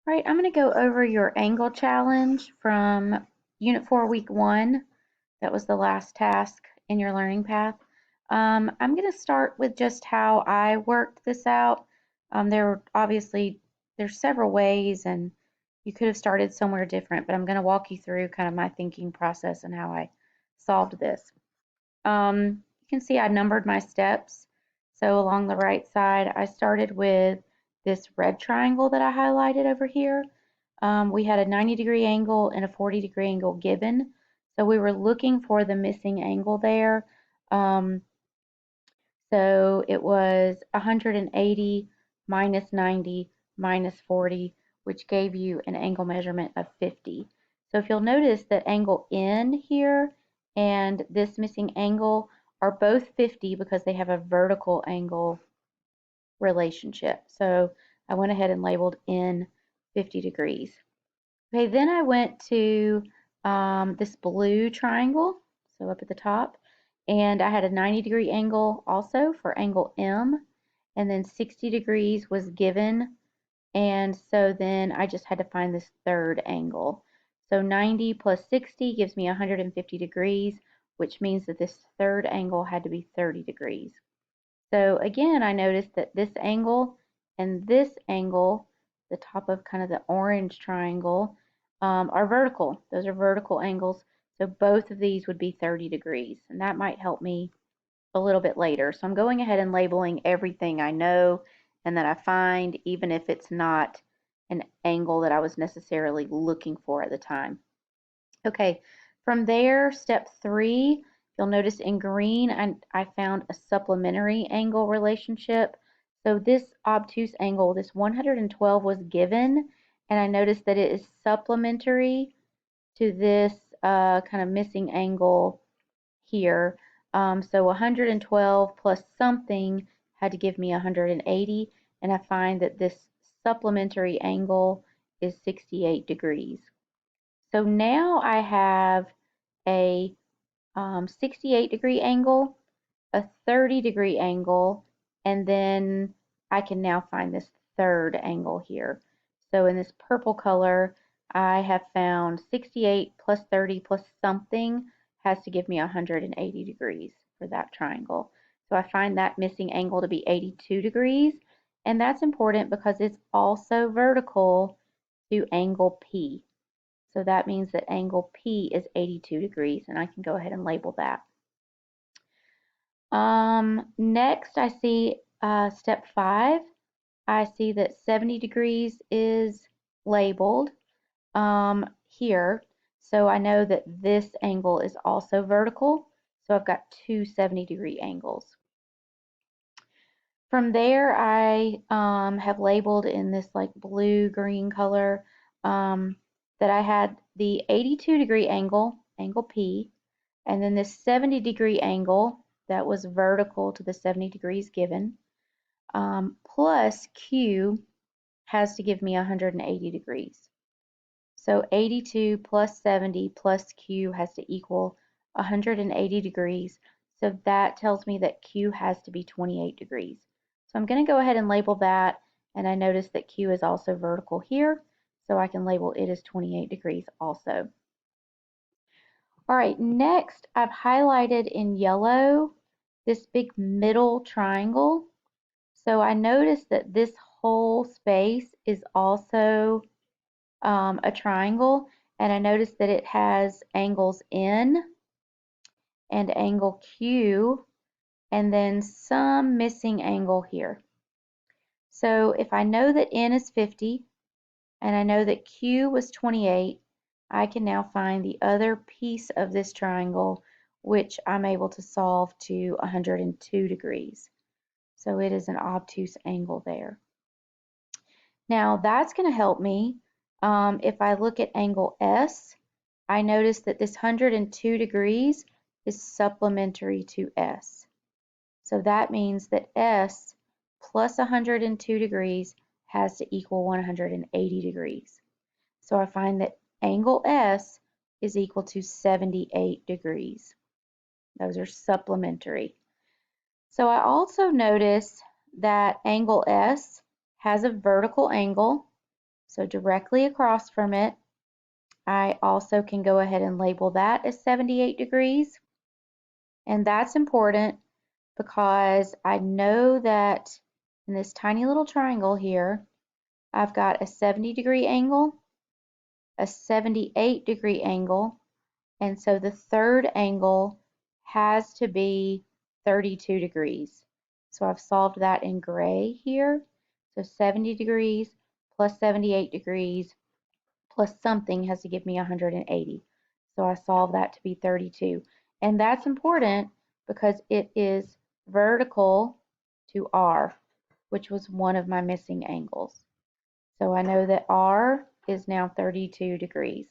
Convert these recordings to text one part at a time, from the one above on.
All right, I'm going to go over your angle challenge from Unit 4, Week 1. That was the last task in your learning path. I'm going to start with just how I worked this out. There's several ways, and you could have started somewhere different, but I'm going to walk you through kind of my thinking process and how I solved this. You can see I numbered my steps. So along the right side, I started with this red triangle that I highlighted over here. We had a 90-degree angle and a 40-degree angle given. So we were looking for the missing angle there. Um, so it was 180 minus 90 minus 40, which gave you an angle measurement of 50. So if you'll notice that angle N here and this missing angle are both 50 because they have a vertical angle relationship. So I went ahead and labeled N 50 degrees. Okay, then I went to this blue triangle, so up at the top, and I had a 90-degree angle also for angle M, and then 60 degrees was given, and so then I just had to find this third angle. So 90 plus 60 gives me 150 degrees, which means that this third angle had to be 30 degrees. So again, I noticed that this angle and this angle, the top of kind of the orange triangle, are vertical. Those are vertical angles. So both of these would be 30 degrees, and that might help me a little bit later. So I'm going ahead and labeling everything I know and that I find, even if it's not an angle that I was necessarily looking for at the time. Okay, from there, step 3, you'll notice in green, I found a supplementary angle relationship. So this obtuse angle, this 112 was given, and I noticed that it is supplementary to this kind of missing angle here. So 112 plus something had to give me 180, and I find that this supplementary angle is 68 degrees. So now I have a 68-degree angle, a 30-degree angle, and then I can now find this third angle here. So in this purple color, I have found 68 plus 30 plus something has to give me 180 degrees for that triangle. So I find that missing angle to be 82 degrees, and that's important because it's also vertical to angle P. So that means that angle P is 82 degrees, and I can go ahead and label that. Next, I see step 5. I see that 70 degrees is labeled here. So I know that this angle is also vertical. So I've got two 70-degree angles. From there, I have labeled in this like blue-green color that I had the 82-degree angle, angle P, and then this 70-degree angle that was vertical to the 70 degrees given, plus Q has to give me 180 degrees. So 82 plus 70 plus Q has to equal 180 degrees. So that tells me that Q has to be 28 degrees. So I'm going to go ahead and label that, and I notice that Q is also vertical here, so I can label it as 28 degrees also. All right, next I've highlighted in yellow this big middle triangle. So I noticed that this whole space is also a triangle, and I noticed that it has angles N and angle Q, and then some missing angle here. So if I know that N is 50, and I know that Q was 28, I can now find the other piece of this triangle, which I'm able to solve to 102 degrees. So it is an obtuse angle there. Now that's going to help me. If I look at angle S, I notice that this 102 degrees is supplementary to S. So that means that S plus 102 degrees has to equal 180 degrees. So I find that angle S is equal to 78 degrees. Those are supplementary. So I also notice that angle S has a vertical angle. So directly across from it, I also can go ahead and label that as 78 degrees. And that's important because I know that in this tiny little triangle here, I've got a 70-degree angle, a 78-degree angle, and so the third angle has to be 32 degrees. So I've solved that in gray here. So 70 degrees plus 78 degrees plus something has to give me 180. So I solve that to be 32. And that's important because it is vertical to R, which was one of my missing angles. So I know that R is now 32 degrees.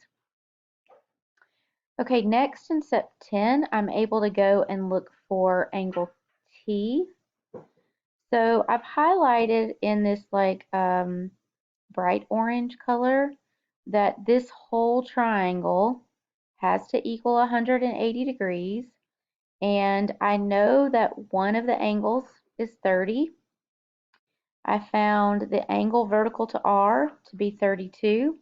Okay, next in step 10, I'm able to go and look for angle T. So I've highlighted in this like bright orange color that this whole triangle has to equal 180 degrees. And I know that one of the angles is 30. I found the angle vertical to R to be 32.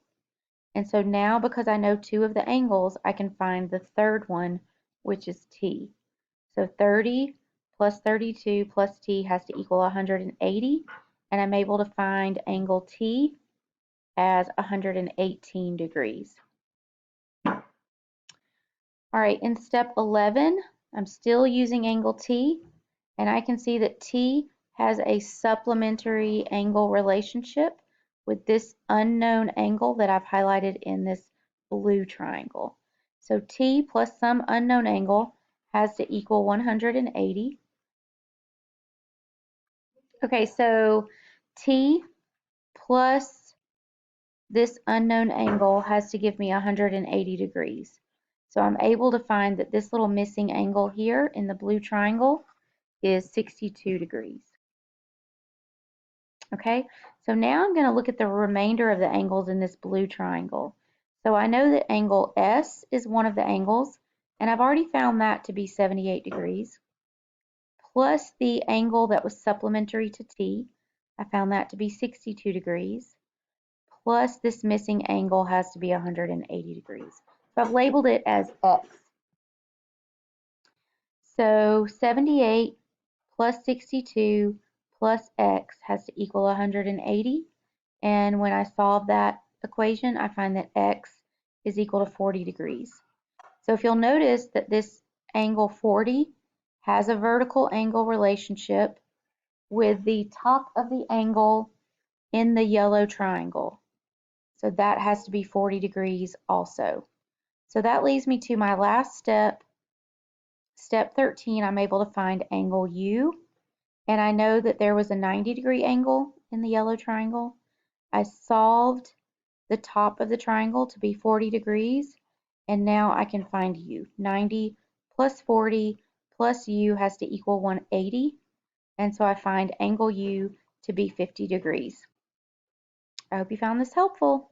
And so now because I know two of the angles, I can find the third one, which is T. So 30 plus 32 plus T has to equal 180. And I'm able to find angle T as 118 degrees. All right, in step 11, I'm still using angle T, and I can see that T has a supplementary angle relationship with this unknown angle that I've highlighted in this blue triangle. So T plus some unknown angle has to equal 180. Okay, so T plus this unknown angle has to give me 180 degrees. So I'm able to find that this little missing angle here in the blue triangle is 62 degrees. Okay, so now I'm going to look at the remainder of the angles in this blue triangle. So I know that angle S is one of the angles, and I've already found that to be 78 degrees, plus the angle that was supplementary to T. I found that to be 62 degrees, plus this missing angle has to be 180 degrees. So I've labeled it as X. So 78 plus 62 plus X has to equal 180. And when I solve that equation, I find that X is equal to 40 degrees. So if you'll notice that this angle 40 has a vertical angle relationship with the top of the angle in the yellow triangle. So that has to be 40 degrees also. So that leads me to my last step. Step 13, I'm able to find angle U. And I know that there was a 90-degree angle in the yellow triangle. I solved the top of the triangle to be 40 degrees. And now I can find U. 90 plus 40 plus U has to equal 180. And so I find angle U to be 50 degrees. I hope you found this helpful.